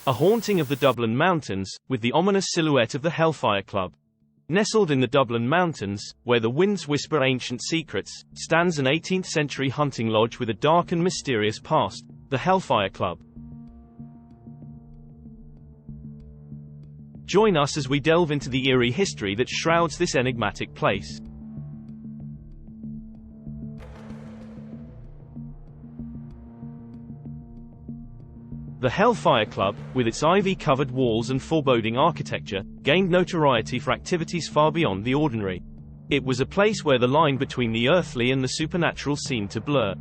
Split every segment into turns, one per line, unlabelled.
A haunting of the Dublin Mountains, with the ominous silhouette of the Hellfire Club. Nestled in the Dublin Mountains, where the winds whisper ancient secrets, stands an 18th-century hunting lodge with a dark and mysterious past, the Hellfire Club. Join us as we delve into the eerie history that shrouds this enigmatic place. The Hellfire Club, with its ivy-covered walls and foreboding architecture, gained notoriety for activities far beyond the ordinary. It was a place where the line between the earthly and the supernatural seemed to blur.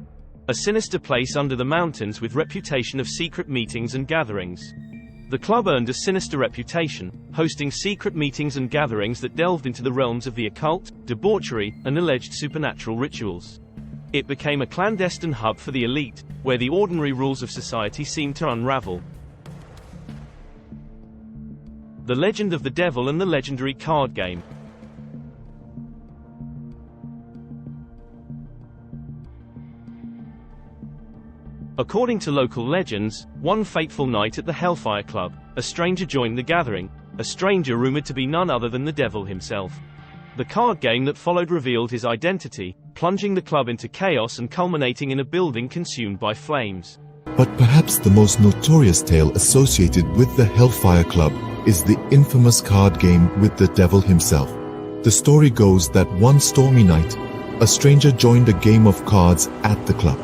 A sinister place under the mountains with reputation of secret meetings and gatherings. The club earned a sinister reputation, hosting secret meetings and gatherings that delved into the realms of the occult, debauchery, and alleged supernatural rituals. It became a clandestine hub for the elite, where the ordinary rules of society seemed to unravel. The Legend of the Devil and the legendary card game. According to local legends, one fateful night at the Hellfire Club, a stranger joined the gathering, a stranger rumored to be none other than the devil himself. The card game that followed revealed his identity, plunging the club into chaos and culminating in a building consumed by flames.
But perhaps the most notorious tale associated with the Hellfire Club is the infamous card game with the devil himself. The story goes that one stormy night, a stranger joined a game of cards at the club.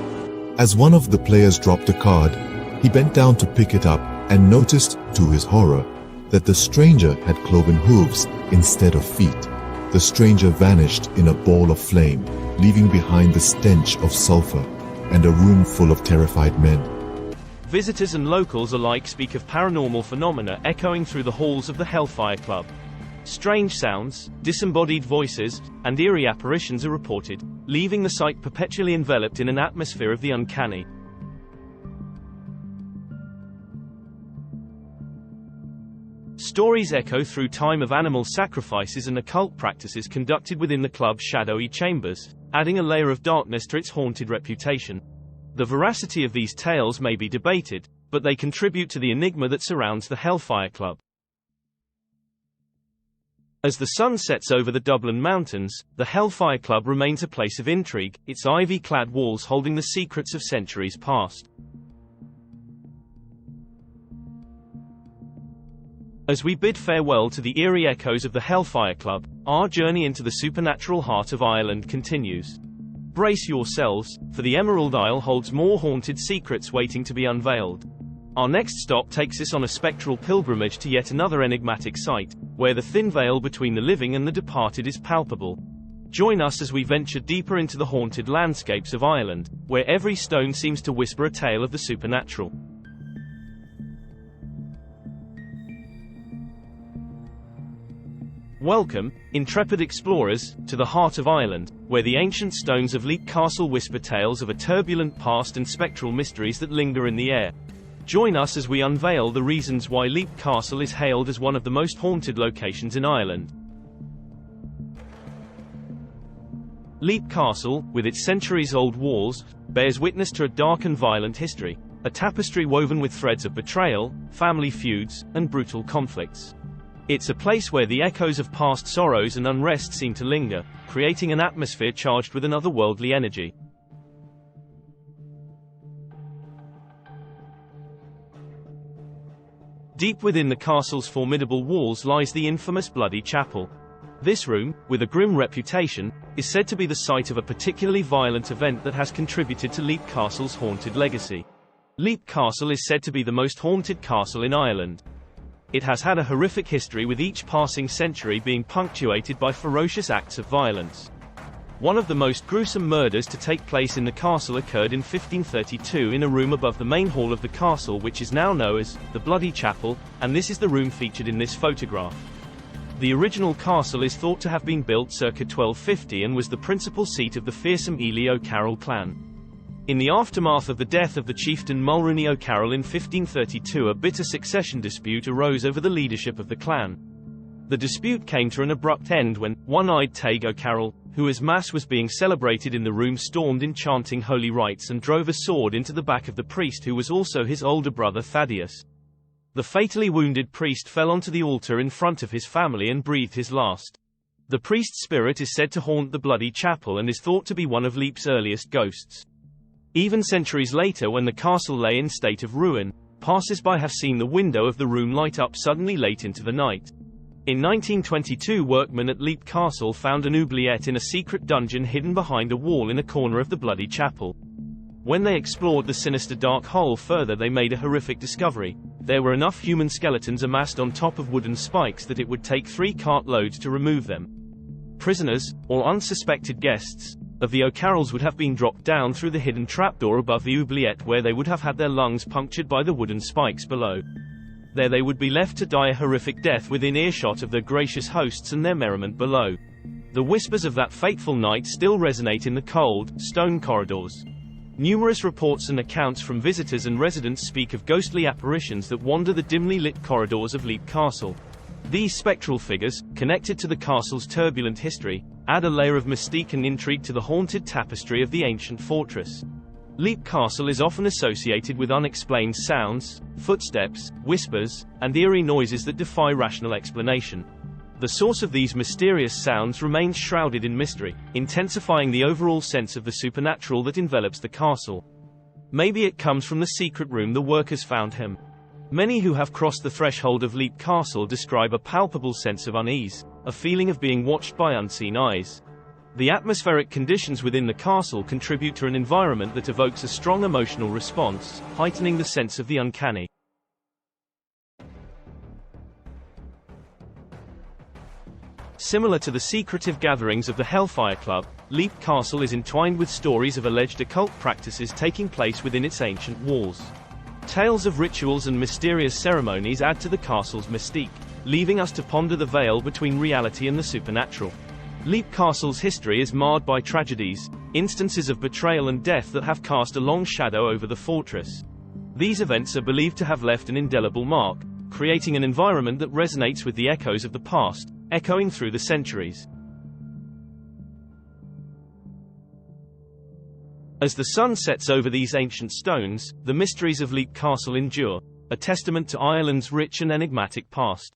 As one of the players dropped a card, he bent down to pick it up and noticed, to his horror, that the stranger had cloven hooves instead of feet. The stranger vanished in a ball of flame, leaving behind the stench of sulfur and a room full of terrified men.
Visitors and locals alike speak of paranormal phenomena echoing through the halls of the Hellfire Club. Strange sounds, disembodied voices, and eerie apparitions are reported, leaving the site perpetually enveloped in an atmosphere of the uncanny. Stories echo through time of animal sacrifices and occult practices conducted within the club's shadowy chambers, adding a layer of darkness to its haunted reputation. The veracity of these tales may be debated, but they contribute to the enigma that surrounds the Hellfire Club. As the sun sets over the Dublin Mountains, the Hellfire Club remains a place of intrigue, its ivy-clad walls holding the secrets of centuries past. As we bid farewell to the eerie echoes of the Hellfire Club, our journey into the supernatural heart of Ireland continues. Brace yourselves, for the Emerald Isle holds more haunted secrets waiting to be unveiled. Our next stop takes us on a spectral pilgrimage to yet another enigmatic site, where the thin veil between the living and the departed is palpable. Join us as we venture deeper into the haunted landscapes of Ireland, where every stone seems to whisper a tale of the supernatural. Welcome, intrepid explorers, to the heart of Ireland, where the ancient stones of Leap Castle whisper tales of a turbulent past and spectral mysteries that linger in the air. Join us as we unveil the reasons why Leap Castle is hailed as one of the most haunted locations in Ireland. Leap Castle, with its centuries-old walls, bears witness to a dark and violent history, a tapestry woven with threads of betrayal, family feuds, and brutal conflicts. It's a place where the echoes of past sorrows and unrest seem to linger, creating an atmosphere charged with an otherworldly energy. Deep within the castle's formidable walls lies the infamous Bloody Chapel. This room, with a grim reputation, is said to be the site of a particularly violent event that has contributed to Leap Castle's haunted legacy. Leap Castle is said to be the most haunted castle in Ireland. It has had a horrific history, with each passing century being punctuated by ferocious acts of violence. One of the most gruesome murders to take place in the castle occurred in 1532 in a room above the main hall of the castle, which is now known as the Bloody Chapel, and this is the room featured in this photograph. The original castle is thought to have been built circa 1250 and was the principal seat of the fearsome Ely O'Carroll clan. In the aftermath of the death of the chieftain Mulrooney O'Carroll in 1532, a bitter succession dispute arose over the leadership of the clan. The dispute came to an abrupt end when one-eyed Taig O'Carroll, who as Mass was being celebrated in the room, stormed in chanting holy rites and drove a sword into the back of the priest, who was also his older brother Thaddeus. The fatally wounded priest fell onto the altar in front of his family and breathed his last. The priest's spirit is said to haunt the bloody chapel and is thought to be one of Leap's earliest ghosts. Even centuries later, when the castle lay in state of ruin, passers-by have seen the window of the room light up suddenly late into the night. In 1922, workmen at Leap Castle found an oubliette in a secret dungeon hidden behind a wall in a corner of the bloody chapel. When they explored the sinister dark hole further, they made a horrific discovery. There were enough human skeletons amassed on top of wooden spikes that it would take 3 cart loads to remove them. Prisoners, or unsuspected guests, of the O'Carrolls would have been dropped down through the hidden trapdoor above the oubliette, where they would have had their lungs punctured by the wooden spikes below. There they would be left to die a horrific death within earshot of their gracious hosts and their merriment below. The whispers of that fateful night still resonate in the cold, stone corridors. Numerous reports and accounts from visitors and residents speak of ghostly apparitions that wander the dimly lit corridors of Leap Castle. These spectral figures, connected to the castle's turbulent history, add a layer of mystique and intrigue to the haunted tapestry of the ancient fortress. Leap Castle is often associated with unexplained sounds, footsteps, whispers, and eerie noises that defy rational explanation. The source of these mysterious sounds remains shrouded in mystery, intensifying the overall sense of the supernatural that envelops the castle. Maybe it comes from the secret room the workers found him. Many who have crossed the threshold of Leap Castle describe a palpable sense of unease, a feeling of being watched by unseen eyes. The atmospheric conditions within the castle contribute to an environment that evokes a strong emotional response, heightening the sense of the uncanny. Similar to the secretive gatherings of the Hellfire Club, Leap Castle is entwined with stories of alleged occult practices taking place within its ancient walls. Tales of rituals and mysterious ceremonies add to the castle's mystique, leaving us to ponder the veil between reality and the supernatural. Leap Castle's history is marred by tragedies, instances of betrayal and death that have cast a long shadow over the fortress. These events are believed to have left an indelible mark, creating an environment that resonates with the echoes of the past, echoing through the centuries. As the sun sets over these ancient stones, the mysteries of Leap Castle endure, a testament to Ireland's rich and enigmatic past.